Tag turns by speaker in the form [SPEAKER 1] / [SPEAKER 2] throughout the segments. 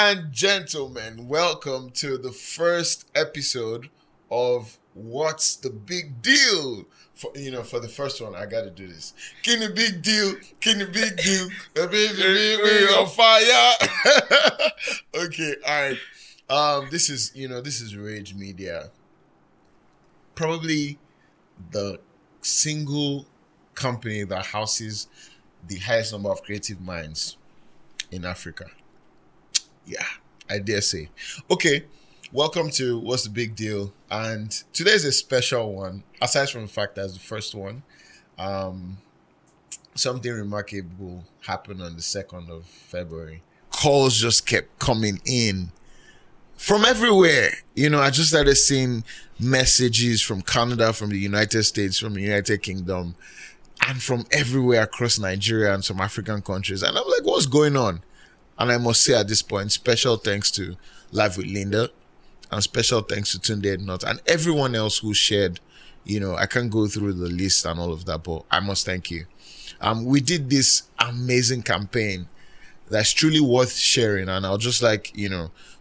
[SPEAKER 1] and gentlemen, welcome to the first episode of What's the Big Deal? For the first one, I gotta do this. Can the big deal? Can the big deal? We on fire. Okay, all right. This is Rage Media. Probably the single company that houses the highest number of creative minds in Africa. Yeah, I dare say. Okay, welcome to What's the Big Deal? And today's a special one, aside from the fact that it's the first one. Something remarkable happened on the 2nd of February. Calls just kept coming in from everywhere. I just started seeing messages from Canada, from the United States, from the United Kingdom, and from everywhere across Nigeria and some African countries. And I'm like, what's going on? And I must say at this point, special thanks to Live with Linda and special thanks to Tunde Not and everyone else who shared. I can't go through the list and all of that, but I must thank you. We did this amazing campaign that's truly worth sharing. And I'll just like,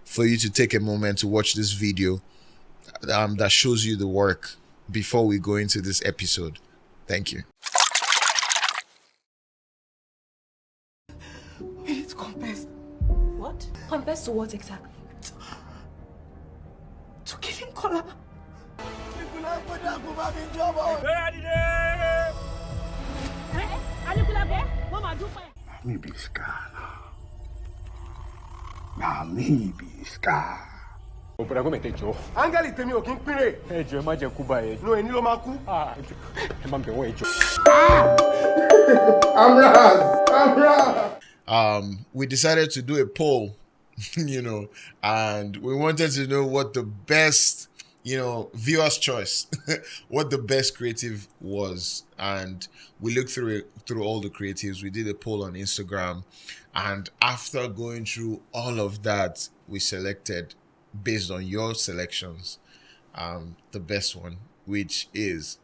[SPEAKER 1] for you to take a moment to watch this video that shows you the work before we go into this episode. Thank you.
[SPEAKER 2] We need to confess.
[SPEAKER 3] What? Confess to what exactly?
[SPEAKER 2] To killing Kola.
[SPEAKER 4] Me be scar now. Me be scar.
[SPEAKER 5] Òpèrè kó mẹ́tẹ̀ jọ.
[SPEAKER 4] Áńgẹ́lì tèmi ò kí ń pínrè.
[SPEAKER 5] Ẹ jọ̀ọ́ ẹ má jẹ́ kú báyẹn.
[SPEAKER 4] No, ẹni ló máa kú.
[SPEAKER 5] Ẹ má bẹ̀ wọ́n ẹ jọ̀ọ́.
[SPEAKER 4] I'm right.
[SPEAKER 1] We decided to do a poll, and we wanted to know what the best, viewer's choice, what the best creative was. And we looked through all the creatives. We did a poll on Instagram. And after going through all of that, we selected, based on your selections, the best one, which is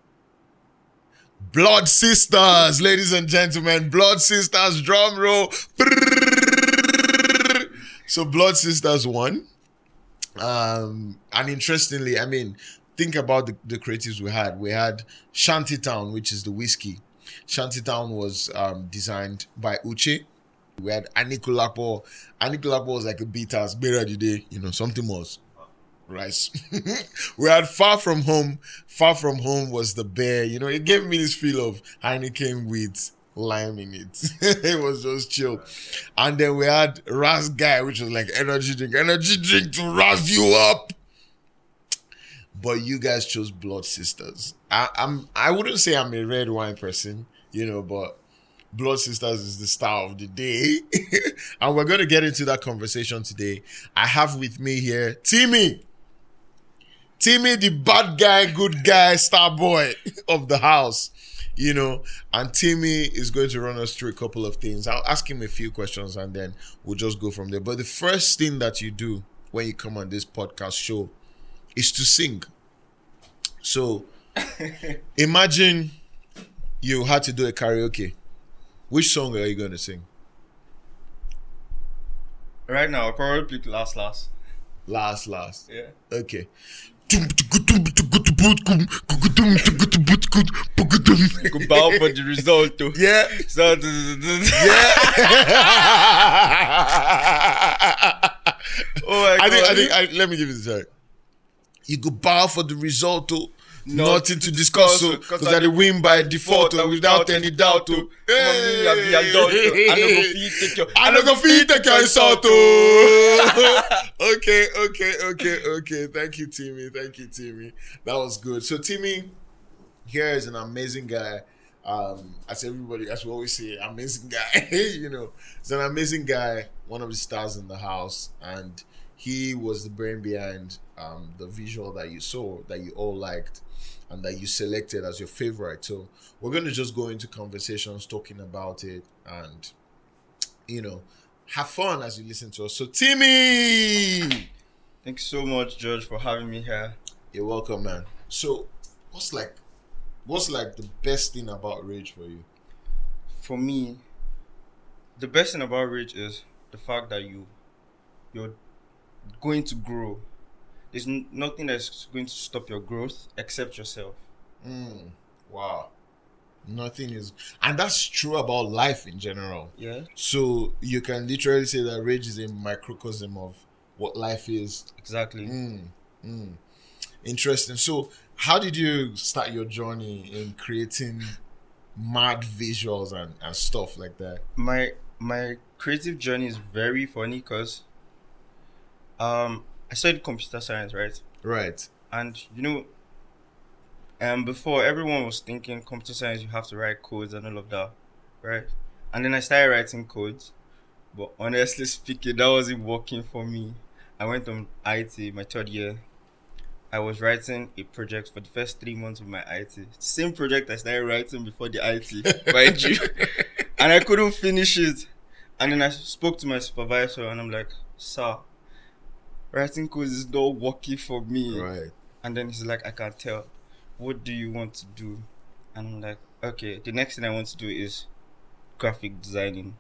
[SPEAKER 1] Blood Sisters, ladies and gentlemen. Blood Sisters, drum roll. So Blood Sisters won. And interestingly, think about the creatives we had. We had Shantytown, which is the whiskey. Shantytown was designed by Uche. We had Anikulapo. Anikulapo was like a beaters, better today, something was rice. We had Far From Home. Far From Home was the bear. It gave me this feel of Heineken with lime in it. It was just chill. And then we had Raz Guy, which was like energy drink to razz you up. But you guys chose Blood Sisters. I wouldn't say I'm a red wine person, but Blood Sisters is the star of the day. And we're going to get into that conversation today. I have with me here Timmy, the bad guy, good guy, star boy of the house, and Timmy is going to run us through a couple of things. I'll ask him a few questions and then we'll just go from there. But the first thing that you do when you come on this podcast show is to sing. So imagine you had to do a karaoke. Which song are you going to sing?
[SPEAKER 6] Right now, I'll probably pick Last.
[SPEAKER 1] Last.
[SPEAKER 6] Yeah.
[SPEAKER 1] Okay.
[SPEAKER 6] Go bow for the result too.
[SPEAKER 1] Yeah.
[SPEAKER 6] So,
[SPEAKER 1] Yeah.
[SPEAKER 6] oh my God.
[SPEAKER 1] I think, let me give you the time. You go bow for the result too. Nothing to discuss, because I win by default without any doubt.
[SPEAKER 6] I
[SPEAKER 1] no go fit take your insult. Okay. Thank you, Timmy. That was good. So Timmy here is an amazing guy. As we always say, amazing guy. He's an amazing guy, one of the stars in the house, and he was the brain behind the visual that you saw, that you all liked, and that you selected as your favorite. So we're going to just go into conversations talking about it and, have fun as you listen to us. So Timmy!
[SPEAKER 6] Thanks so much, George, for having me here.
[SPEAKER 1] You're welcome, man. So what's like the best thing about Rage for you?
[SPEAKER 6] For me, the best thing about Rage is the fact that you you're going to grow. There's nothing that's going to stop your growth except yourself.
[SPEAKER 1] Wow. Nothing is, and that's true about life in general.
[SPEAKER 6] Yeah,
[SPEAKER 1] So you can literally say that rage is a microcosm of what life is.
[SPEAKER 6] exactly.
[SPEAKER 1] Interesting. So how did you start your journey in creating mad visuals and stuff like that?
[SPEAKER 6] My creative journey is very funny because I studied computer science, right?
[SPEAKER 1] Right.
[SPEAKER 6] And before everyone was thinking computer science, you have to write codes and all of that, right? And then I started writing codes, but honestly speaking, that wasn't working for me. I went on IT my third year. I was writing a project for the first 3 months of my IT. Same project I started writing before the IT, mind you. And I couldn't finish it. And then I spoke to my supervisor and I'm like, sir, writing codes is not working for me.
[SPEAKER 1] Right.
[SPEAKER 6] And then he's like, I can tell. What do you want to do? And I'm like, okay, the next thing I want to do is graphic designing.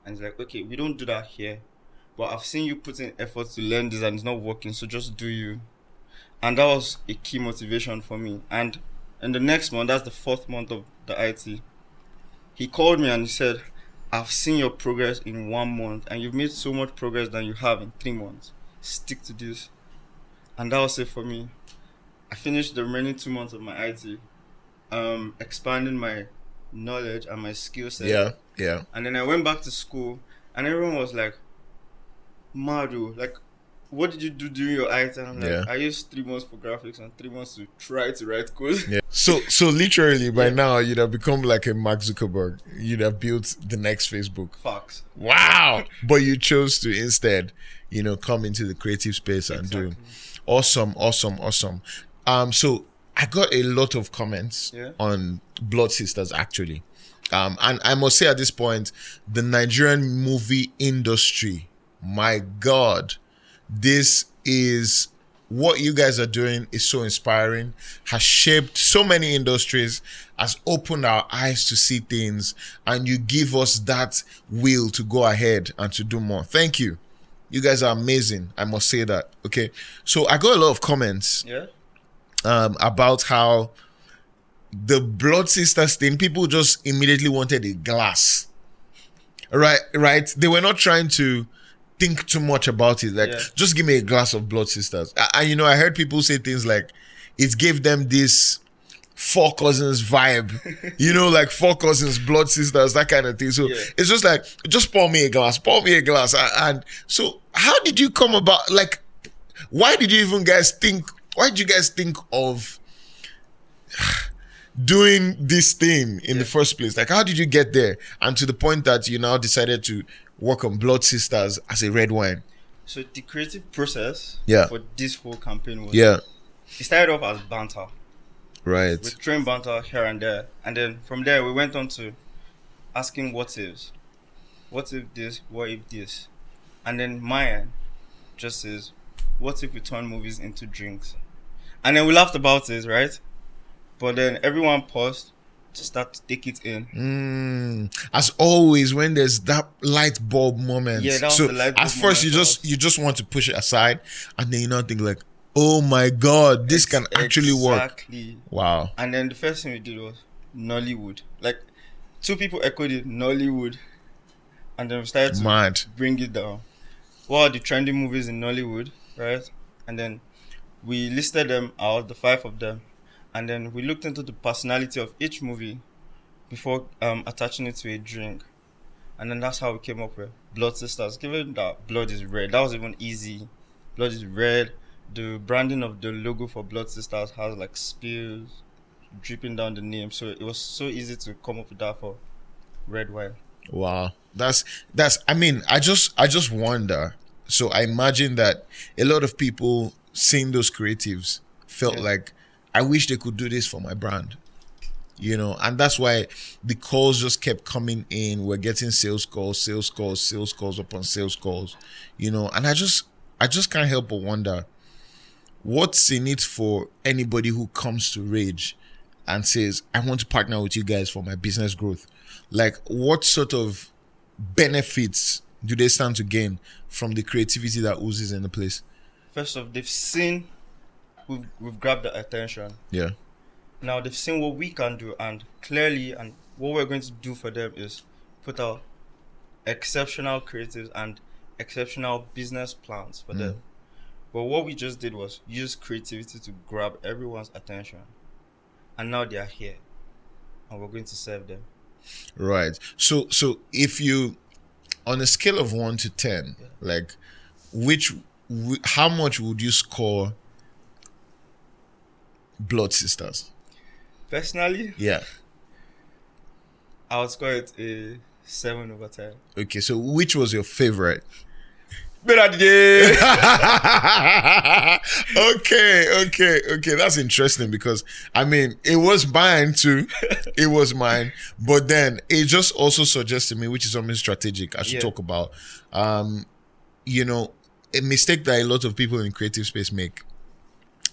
[SPEAKER 6] And he's like, okay, we don't do that here. But I've seen you put in effort to learn this and it's not working, so just do you. And that was a key motivation for me. And in the next month, that's the 4th month of the IT, he called me and he said, I've seen your progress in 1 month and you've made so much progress than you have in 3 months. Stick to this. And that was it for me. I finished the remaining 2 months of my IT, expanding my knowledge and my skill set.
[SPEAKER 1] Yeah.
[SPEAKER 6] And then I went back to school and everyone was like, Maru, like, what did you do during your IT? And I'm like, I used 3 months for graphics and 3 months to try to write code.
[SPEAKER 1] Yeah. So literally by now you'd have become like a Mark Zuckerberg. You'd have built the next Facebook.
[SPEAKER 6] Facts.
[SPEAKER 1] Wow. But you chose to instead, come into the creative space and do. Awesome. So I got a lot of comments on Blood Sisters actually. And I must say at this point, the Nigerian movie industry, my God, this is what you guys are doing is so inspiring, has shaped so many industries, has opened our eyes to see things, and you give us that will to go ahead and to do more. Thank you. You guys are amazing. I must say that. Okay. So I got a lot of comments about how the Blood Sisters thing, people just immediately wanted a glass. Right? They were not trying to think too much about it. Like, just give me a glass of Blood Sisters. And I heard people say things like it gave them this Four Cousins vibe, like Four Cousins, Blood Sisters, that kind of thing. So it's just like, just pour me a glass. And so how did you come about, like, why did you guys think of doing this thing in the first place? Like, how did you get there? And to the point that you now decided to work on Blood Sisters as a red wine.
[SPEAKER 6] So the creative process for this whole campaign was it started off as banter.
[SPEAKER 1] Right.
[SPEAKER 6] We trained banter here and there. And then from there we went on to asking what ifs. What if this? What if this? And then mine just says, what if we turn movies into drinks? And then we laughed about it, right? But then everyone paused to start to take it in.
[SPEAKER 1] As always, when there's that light bulb moment.
[SPEAKER 6] Yeah, that was the light bulb
[SPEAKER 1] at first you just want to push it aside, and then you now think like, oh my God, this can actually work.
[SPEAKER 6] Exactly.
[SPEAKER 1] Wow.
[SPEAKER 6] And then the first thing we did was Nollywood. Like 2 people echoed it, Nollywood. And then we started to bring it down. What are the trending movies in Nollywood, right? And then we listed them out, the 5 of them. And then we looked into the personality of each movie before attaching it to a drink. And then that's how we came up with Blood Sisters. Given that blood is red, that was even easy. Blood is red. The branding of the logo for Blood Sisters has like spills dripping down the name. So it was so easy to come up with that for red wine.
[SPEAKER 1] Wow. That's I just wonder. So I imagine that a lot of people seeing those creatives felt like, I wish they could do this for my brand, and that's why the calls just kept coming in. We're getting sales calls upon sales calls, and I just can't help but wonder what's in it for anybody who comes to Rage and says, I want to partner with you guys for my business growth. Like, what sort of benefits do they stand to gain from the creativity that oozes in the place?
[SPEAKER 6] First off, they've seen we've grabbed their attention.
[SPEAKER 1] Yeah.
[SPEAKER 6] Now they've seen what we can do, and clearly, and what we're going to do for them is put out exceptional creatives and exceptional business plans for them. But what we just did was use creativity to grab everyone's attention, and now they are here, and we're going to serve them.
[SPEAKER 1] Right. So if you, on a scale of 1 to 10, like how much would you score Blood Sisters?
[SPEAKER 6] Personally,
[SPEAKER 1] Yeah.
[SPEAKER 6] I would score it a 7/10.
[SPEAKER 1] Okay, so which was your favorite?
[SPEAKER 6] Better
[SPEAKER 1] Okay. That's interesting because I mean it was mine too. It was mine, but then it just also suggests to me, which is something strategic I should talk about. You know, a mistake that a lot of people in creative space make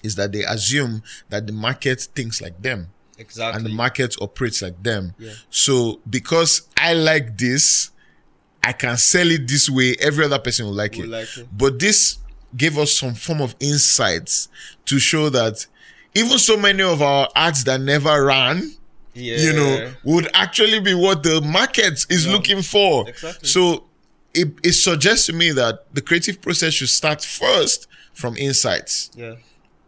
[SPEAKER 1] is that they assume that the market thinks like them.
[SPEAKER 6] Exactly.
[SPEAKER 1] And the market operates like them.
[SPEAKER 6] Yeah.
[SPEAKER 1] So because I like this, I can sell it this way, every other person will like it. But this gave us some form of insights to show that even so many of our ads that never ran, you know, would actually be what the market is looking for.
[SPEAKER 6] Exactly.
[SPEAKER 1] So it suggests to me that the creative process should start first from insights.
[SPEAKER 6] Yeah.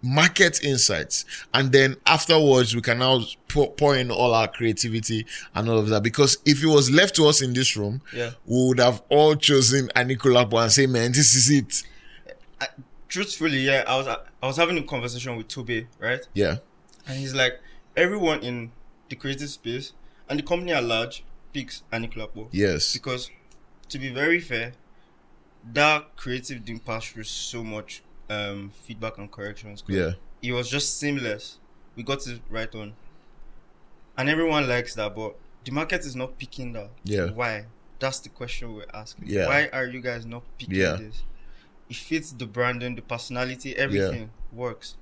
[SPEAKER 1] Market insights, and then afterwards we can now pour in all our creativity and all of that, because if it was left to us in this room, we would have all chosen Anikulapo and say, man, this is it.
[SPEAKER 6] Truthfully, I was having a conversation with Tobe, right?
[SPEAKER 1] Yeah.
[SPEAKER 6] And he's like, everyone in the creative space and the company at large picks Anikulapo.
[SPEAKER 1] Yes.
[SPEAKER 6] Because to be very fair, that creative didn't pass through so much feedback and corrections.
[SPEAKER 1] Yeah.
[SPEAKER 6] It was just seamless. We got it right on. And everyone likes that, but the market is not picking that.
[SPEAKER 1] Yeah.
[SPEAKER 6] Why? That's the question we're asking.
[SPEAKER 1] Yeah.
[SPEAKER 6] Why are you guys not picking this? It fits the branding, the personality, everything works.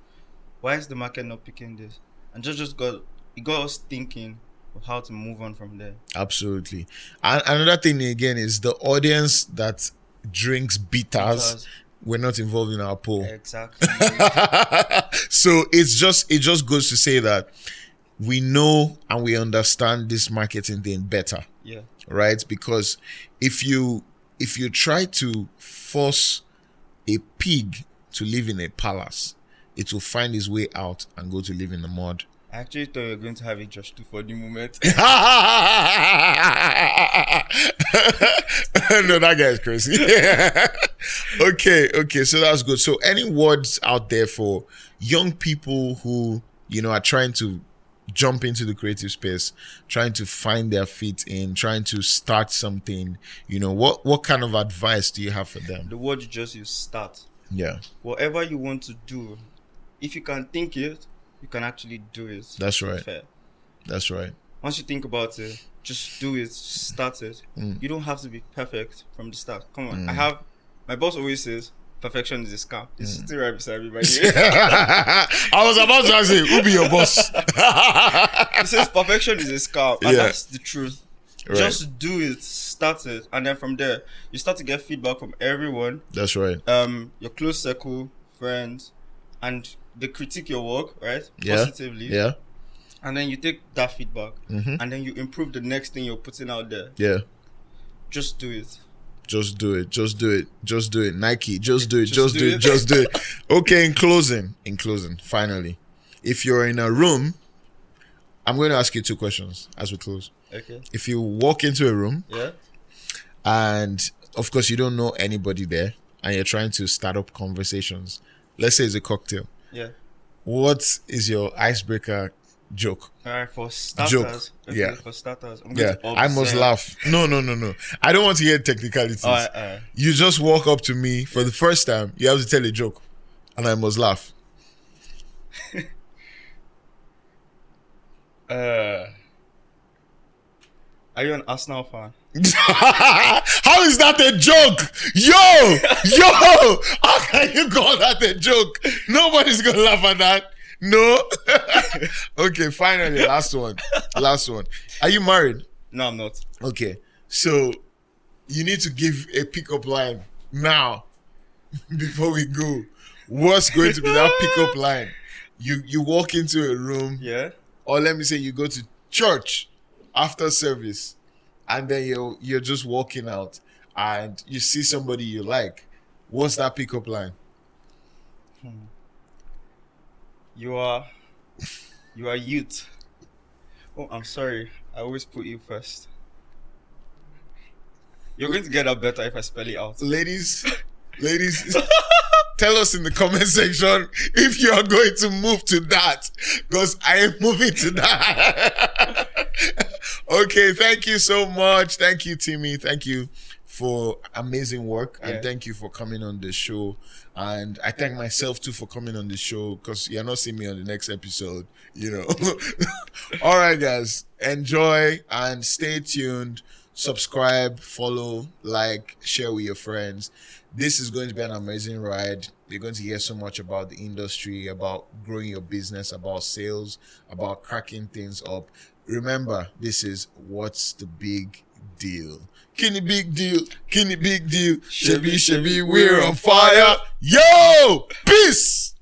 [SPEAKER 6] Why is the market not picking this? And it got us thinking of how to move on from there.
[SPEAKER 1] Absolutely. And another thing again is the audience that drinks bitters. We're not involved in our poll.
[SPEAKER 6] Exactly.
[SPEAKER 1] So it just goes to say that we know and we understand this marketing thing better.
[SPEAKER 6] Yeah.
[SPEAKER 1] Right? Because if you try to force a pig to live in a palace, it will find its way out and go to live in the mud.
[SPEAKER 6] I actually thought we were going to have it just two for the moment.
[SPEAKER 1] No, that guy is crazy. Okay, so that's good. So any words out there for young people who, you know, are trying to jump into the creative space, trying to find their feet in, trying to start something, you know, what kind of advice do you have for them?
[SPEAKER 6] The word you just use, start.
[SPEAKER 1] Yeah.
[SPEAKER 6] Whatever you want to do, if you can think it, you can actually do it.
[SPEAKER 1] That's right.
[SPEAKER 6] Fair.
[SPEAKER 1] That's right.
[SPEAKER 6] Once you think about it, just do it, start it. You don't have to be perfect from the start. Come on. My boss always says, perfection is a scam. He's sitting right beside me right here.
[SPEAKER 1] I was about to ask you, who be your boss?
[SPEAKER 6] He says perfection is a scam. And that's the truth.
[SPEAKER 1] Right.
[SPEAKER 6] Just do it, start it. And then from there, you start to get feedback from everyone.
[SPEAKER 1] That's right.
[SPEAKER 6] Your close circle, friends, and they critique your work, right?
[SPEAKER 1] Yeah.
[SPEAKER 6] Positively.
[SPEAKER 1] Yeah.
[SPEAKER 6] And then you take that feedback and then you improve the next thing you're putting out there.
[SPEAKER 1] Yeah.
[SPEAKER 6] Just do it.
[SPEAKER 1] Just do it. Just do it. Just do it. Nike, just do it. Just do it. Just do it. Okay, in closing, finally, if you're in a room, I'm going to ask you two questions as we close.
[SPEAKER 6] Okay.
[SPEAKER 1] If you walk into a room, and of course you don't know anybody there, and you're trying to start up conversations, let's say it's a cocktail.
[SPEAKER 6] Yeah.
[SPEAKER 1] What is your icebreaker joke?
[SPEAKER 6] All right, for starters.
[SPEAKER 1] Joke.
[SPEAKER 6] Okay,
[SPEAKER 1] Yeah.
[SPEAKER 6] For starters, I'm going to
[SPEAKER 1] I must laugh. No. I don't want to hear technicalities.
[SPEAKER 6] All right.
[SPEAKER 1] You just walk up to me for the first time. You have to tell a joke, and I must laugh.
[SPEAKER 6] Are you an Arsenal fan?
[SPEAKER 1] How is that a joke? Yo! How can you call that a joke? Nobody's gonna laugh at that. No. Okay, finally, last one. Are you married?
[SPEAKER 6] No, I'm not.
[SPEAKER 1] Okay, so you need to give a pickup line now before we go. What's going to be that pickup line? You walk into a room,
[SPEAKER 6] Yeah.
[SPEAKER 1] or let me say you go to church after service, and then you're just walking out and you see somebody you like. What's that pickup line?
[SPEAKER 6] You are youth. Oh, I'm sorry. I always put you first. You're going to get that better if I spell it out.
[SPEAKER 1] Ladies, tell us in the comment section if you are going to move to that, because I am moving to that. Okay, thank you so much. Thank you, Timmy. Thank you for amazing work, and thank you for coming on the show. And I thank myself too for coming on the show, because you're not seeing me on the next episode, you know. All right, guys, enjoy and stay tuned. Subscribe, follow, like, share with your friends. This is going to be an amazing ride. You're going to hear so much about the industry, about growing your business, about sales, about cracking things up. Remember, this is What's the Big Deal? Kenny Big Deal, Kenny Big Deal. Chevy, we're on fire. Yo, peace.